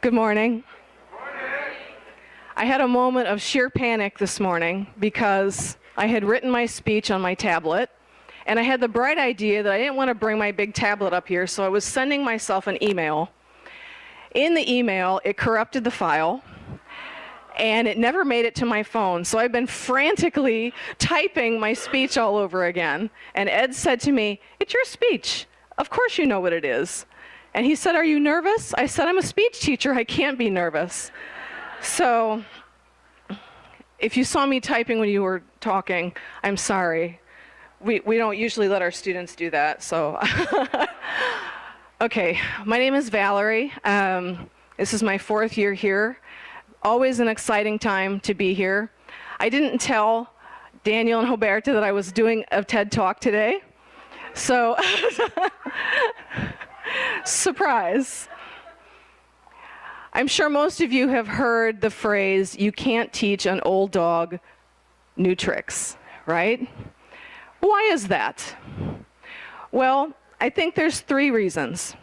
Good morning. I had a moment of sheer panic this morning because I had written my speech on my tablet, and I had the bright idea that I didn't want to bring my big tablet up here, so I was sending myself an email. In the email, it corrupted the file, and it never made it to my phone. So I've been frantically typing my speech all over again. And Ed said to me, "It's your speech. Of course you know what it is." And he said, "Are you nervous?" I said, "I'm a speech teacher. I can't be nervous." So if you saw me typing when you were talking, I'm sorry. We don't usually let our students do that, so. Okay, my name is Valerie. This is my 4th year here. Always an exciting time to be here. I didn't tell Daniel and Roberta that I was doing a TED Talk today, so surprise. I'm sure most of you have heard the phrase, "You can't teach an old dog new tricks," right? Why is that? Well, I think there's 3 reasons.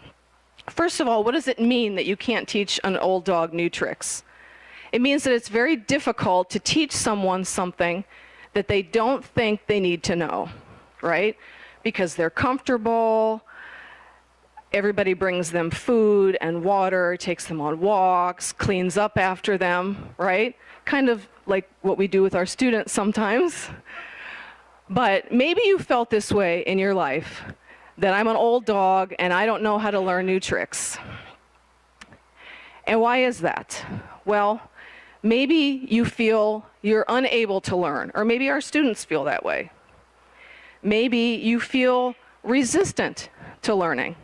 First of all, what does it mean that you can't teach an old dog new tricks? It means that it's very difficult to teach someone something that they don't think they need to know, right? Because they're comfortable, everybody brings them food and water, takes them on walks, cleans up after them, right? Kind of like what we do with our students sometimes. But maybe you felt this way in your life, that I'm an old dog and I don't know how to learn new tricks. And why is that? Well, maybe you feel you're unable to learn, or maybe our students feel that way. Maybe you feel resistant to learning,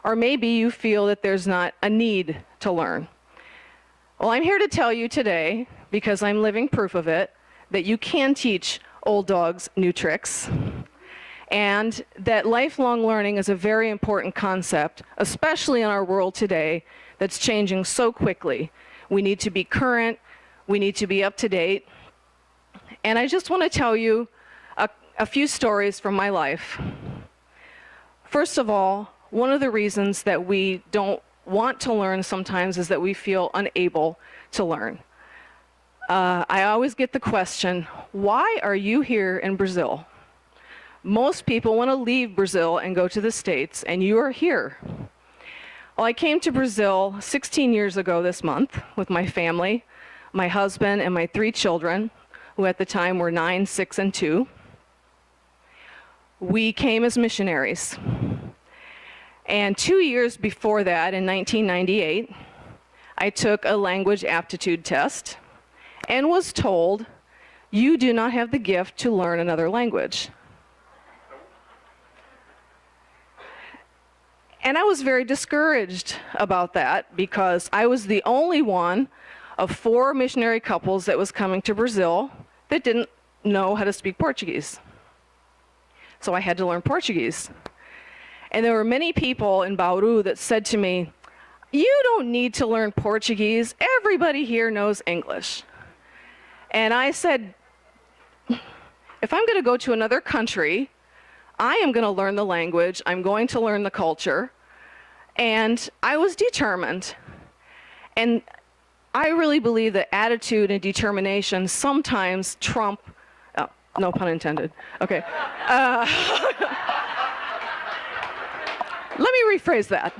or maybe you feel that there's not a need to learn. Well, I'm here to tell you today, because I'm living proof of it, that you can teach old dogs new tricks, and that lifelong learning is a very important concept, especially in our world today that's changing so quickly. We need to be current, we need to be up to date. And I just want to tell you a few stories from my life. First of all, one of the reasons that we don't want to learn sometimes is that we feel unable to learn. I always get the question, why are you here in Brazil? Most people want to leave Brazil and go to the States, and you are here. Well, I came to Brazil 16 years ago this month with my family, my husband, and my 3 children, who at the time were 9, 6, and 2. We came as missionaries. And 2 years before that, in 1998, I took a language aptitude test and was told, "You do not have the gift to learn another language." And I was very discouraged about that because I was the only one of 4 missionary couples that was coming to Brazil that didn't know how to speak Portuguese. So I had to learn Portuguese. And there were many people in Bauru that said to me, "You don't need to learn Portuguese. Everybody here knows English." And I said, if I'm going to go to another country, I am going to learn the language, I'm going to learn the culture, and I was determined. And I really believe that attitude and determination sometimes trump, oh, no pun intended, okay. Let me rephrase that.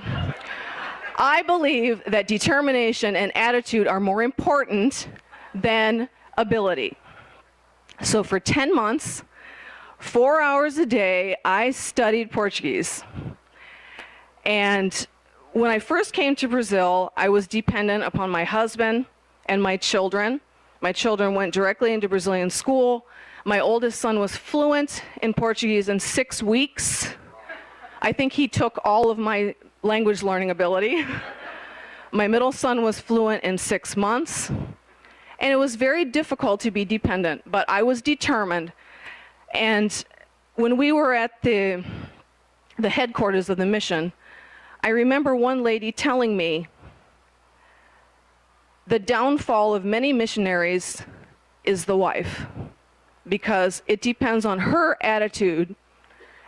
I believe that determination and attitude are more important than ability. So for 10 months, 4 hours a day, I studied Portuguese. And when I first came to Brazil, I was dependent upon my husband and my children. My children went directly into Brazilian school. My oldest son was fluent in Portuguese in 6 weeks. I think he took all of my language learning ability. My middle son was fluent in 6 months. And it was very difficult to be dependent, but I was determined. And when we were at the headquarters of the mission, I remember one lady telling me, the downfall of many missionaries is the wife, because it depends on her attitude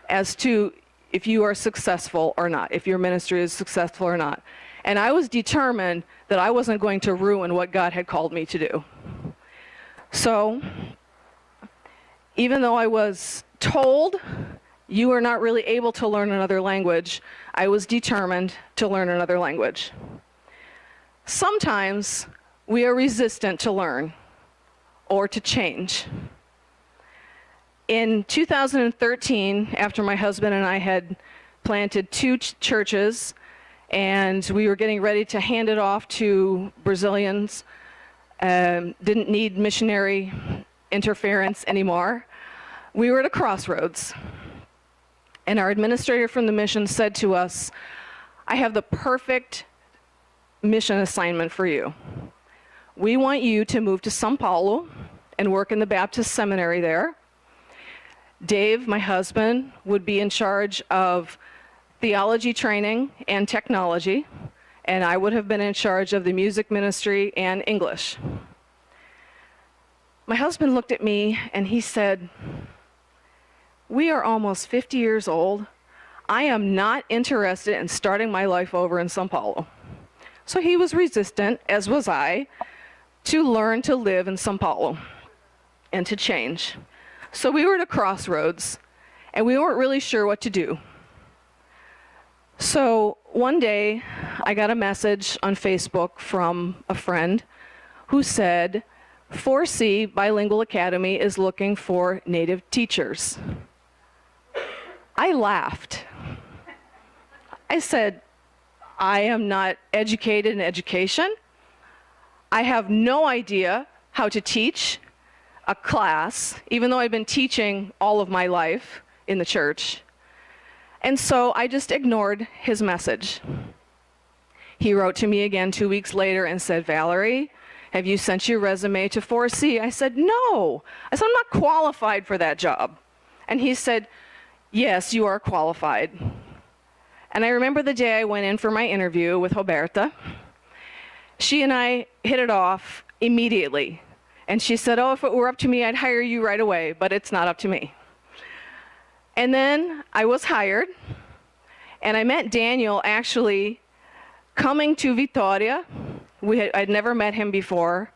as to if you are successful or not, if your ministry is successful or not. And I was determined that I wasn't going to ruin what God had called me to do. So, even though I was told you are not really able to learn another language, I was determined to learn another language. Sometimes we are resistant to learn or to change. In 2013, after my husband and I had planted two churches, and we were getting ready to hand it off to Brazilians, didn't need missionary interference anymore, we were at a crossroads. And our administrator from the mission said to us, I have the perfect mission assignment for you. We want you to move to São Paulo and work in the Baptist seminary there. Dave, my husband, would be in charge of theology training and technology, and I would have been in charge of the music ministry and English. My husband looked at me and he said, we are almost 50 years old. I am not interested in starting my life over in São Paulo. So he was resistant, as was I, to learn to live in São Paulo and to change. So we were at a crossroads, and we weren't really sure what to do. So one day, I got a message on Facebook from a friend who said, 4C Bilingual Academy is looking for native teachers. I laughed. I said, I am not educated in education. I have no idea how to teach a class, even though I've been teaching all of my life in the church. And so I just ignored his message. He wrote to me again 2 weeks later and said, Valerie, have you sent your resume to 4C? I said, no. I said, I'm not qualified for that job. And he said, yes, you are qualified. And I remember the day I went in for my interview with Roberta. She and I hit it off immediately. And she said, oh, if it were up to me, I'd hire you right away, but it's not up to me. And then I was hired, and I met Daniel actually coming to Vitória. I'd never met him before,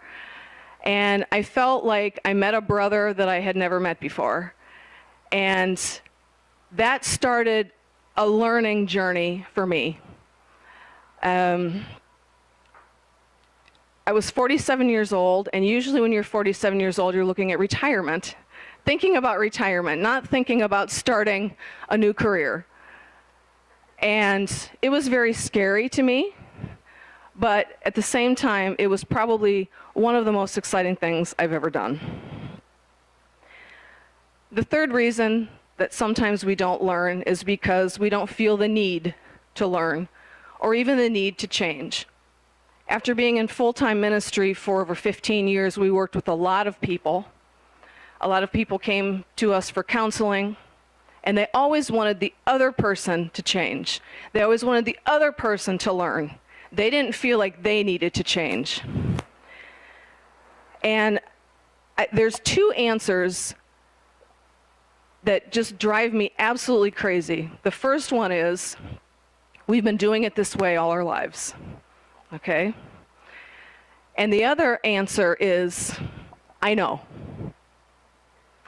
and I felt like I met a brother that I had never met before. And that started a learning journey for me. I was 47 years old, and usually when you're 47 years old, you're looking at retirement, thinking about retirement, not thinking about starting a new career. And it was very scary to me, but at the same time, it was probably one of the most exciting things I've ever done. The third reason that sometimes we don't learn is because we don't feel the need to learn, or even the need to change. After being in full-time ministry for over 15 years, we worked with a lot of people. A lot of people came to us for counseling, and they always wanted the other person to change. They always wanted the other person to learn. They didn't feel like they needed to change. And there's two answers that just drive me absolutely crazy. The first one is, we've been doing it this way all our lives. Okay? And the other answer is, I know.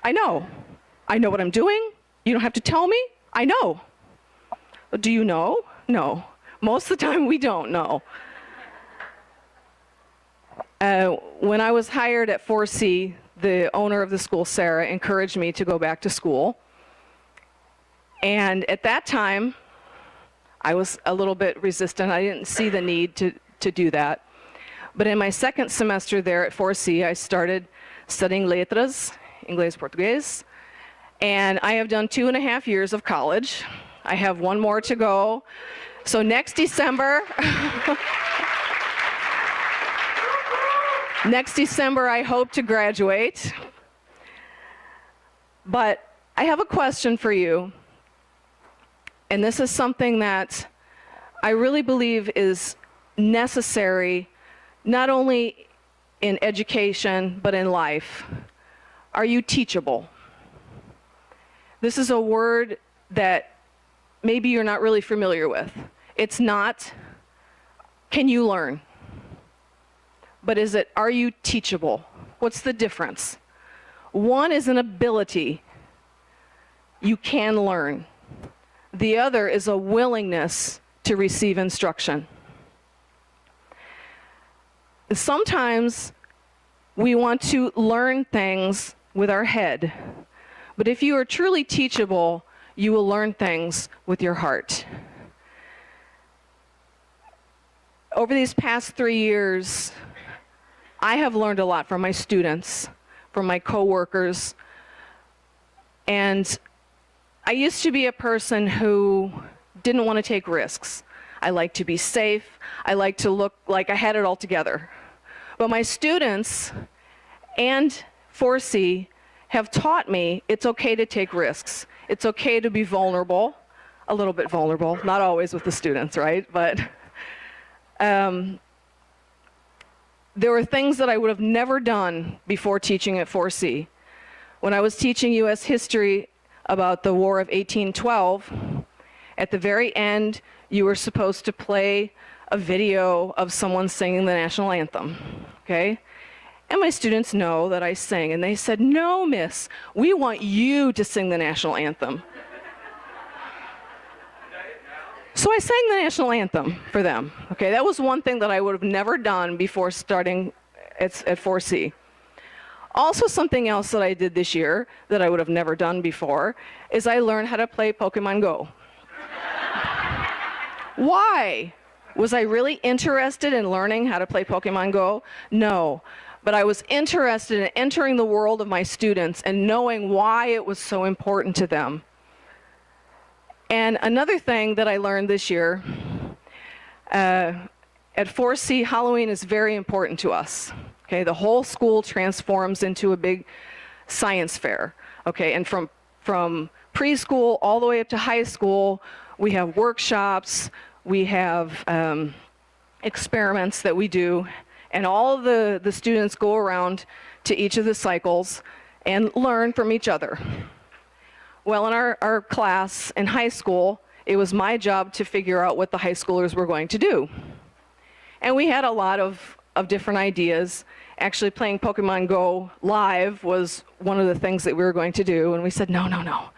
I know. I know what I'm doing. You don't have to tell me. I know. Do you know? No. Most of the time, we don't know. When I was hired at 4C, the owner of the school, Sarah, encouraged me to go back to school. And at that time, I was a little bit resistant. I didn't see the need to do that. But in my second semester there at 4C, I started studying letras, Inglés, Portugués, and I have done 2.5 years of college. I have one more to go. So next December, I hope to graduate. But I have a question for you, and this is something that I really believe is necessary, not only in education, but in life. Are you teachable? This is a word that maybe you're not really familiar with. It's not can you learn? But are you teachable? What's the difference? One is an ability. You can learn. The other is a willingness to receive instruction. Sometimes we want to learn things with our head, but if you are truly teachable, you will learn things with your heart. Over these past 3 years, I have learned a lot from my students, from my coworkers, and I used to be a person who didn't want to take risks. I like to be safe. I like to look like I had it all together. But my students and 4C have taught me it's okay to take risks. It's okay to be vulnerable, a little bit vulnerable, not always with the students, right? But there were things that I would have never done before teaching at 4C. When I was teaching U.S. history about the War of 1812, at the very end, you were supposed to play a video of someone singing the national anthem, okay? And my students know that I sing, and they said, "No, miss, we want you to sing the national anthem." So I sang the national anthem for them, okay? That was one thing that I would have never done before starting at 4C. Also, something else that I did this year that I would have never done before is I learned how to play Pokemon Go. Why? Was I really interested in learning how to play Pokemon Go? No. But I was interested in entering the world of my students and knowing why it was so important to them. And another thing that I learned this year, at 4C, Halloween is very important to us. Okay, the whole school transforms into a big science fair. Okay, and from preschool all the way up to high school, we have workshops, we have experiments that we do, and all of the students go around to each of the cycles and learn from each other. Well, in our class in high school, it was my job to figure out what the high schoolers were going to do. And we had a lot of different ideas. Actually, playing Pokemon Go live was one of the things that we were going to do, and we said, no, no, no.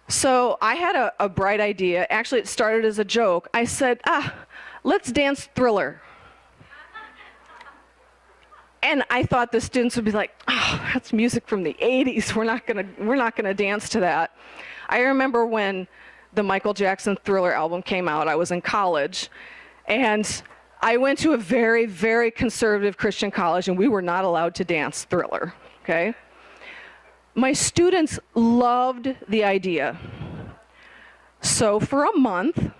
So I had a bright idea. Actually, it started as a joke. I said, let's dance Thriller. And I thought the students would be like, "Oh, that's music from the 80s. We're not gonna dance to that." I remember when the Michael Jackson Thriller album came out, I was in college, and I went to a very, very conservative Christian college, and we were not allowed to dance Thriller, okay? My students loved the idea. So for a month,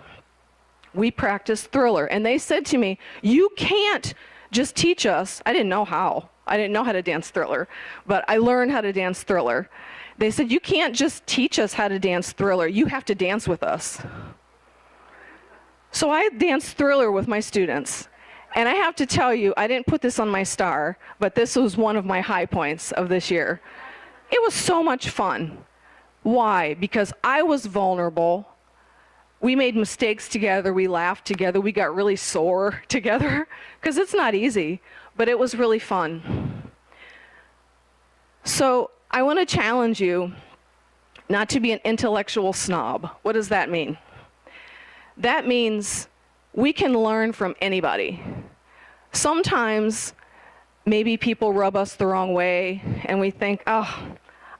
we practiced Thriller, and they said to me, "You can't just teach us." I didn't know how. I didn't know how to dance Thriller, but I learned how to dance Thriller. They said, "You can't just teach us how to dance Thriller. You have to dance with us." So I danced Thriller with my students. And I have to tell you, I didn't put this on my star, but this was one of my high points of this year. It was so much fun. Why? Because I was vulnerable. We made mistakes together, we laughed together, we got really sore together, because it's not easy, but it was really fun. So I want to challenge you not to be an intellectual snob. What does that mean? That means we can learn from anybody. Sometimes maybe people rub us the wrong way, and we think, "Oh,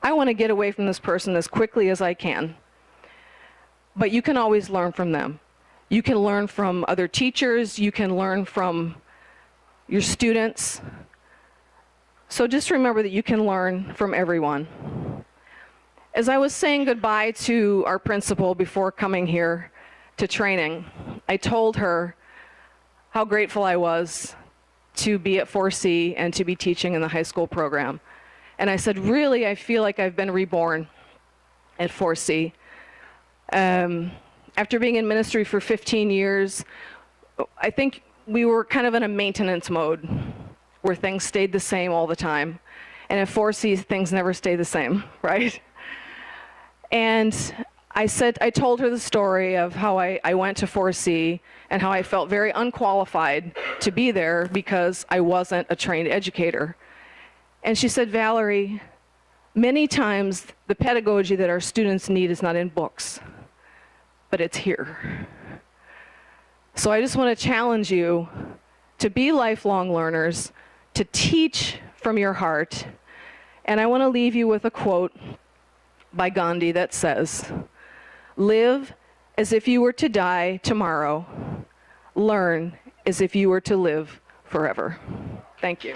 I want to get away from this person as quickly as I can." But you can always learn from them. You can learn from other teachers. You can learn from your students. So just remember that you can learn from everyone. As I was saying goodbye to our principal before coming here to training, I told her how grateful I was to be at 4C and to be teaching in the high school program. And I said, really, I feel like I've been reborn at 4C. After being in ministry for 15 years, I think we were kind of in a maintenance mode where things stayed the same all the time. And at 4C, things never stay the same, right? And I told her the story of how I went to 4C and how I felt very unqualified to be there because I wasn't a trained educator. And she said, Valerie, many times the pedagogy that our students need is not in books, but it's here. So I just want to challenge you to be lifelong learners, to teach from your heart. And I want to leave you with a quote by Gandhi that says, live as if you were to die tomorrow. Learn as if you were to live forever. Thank you.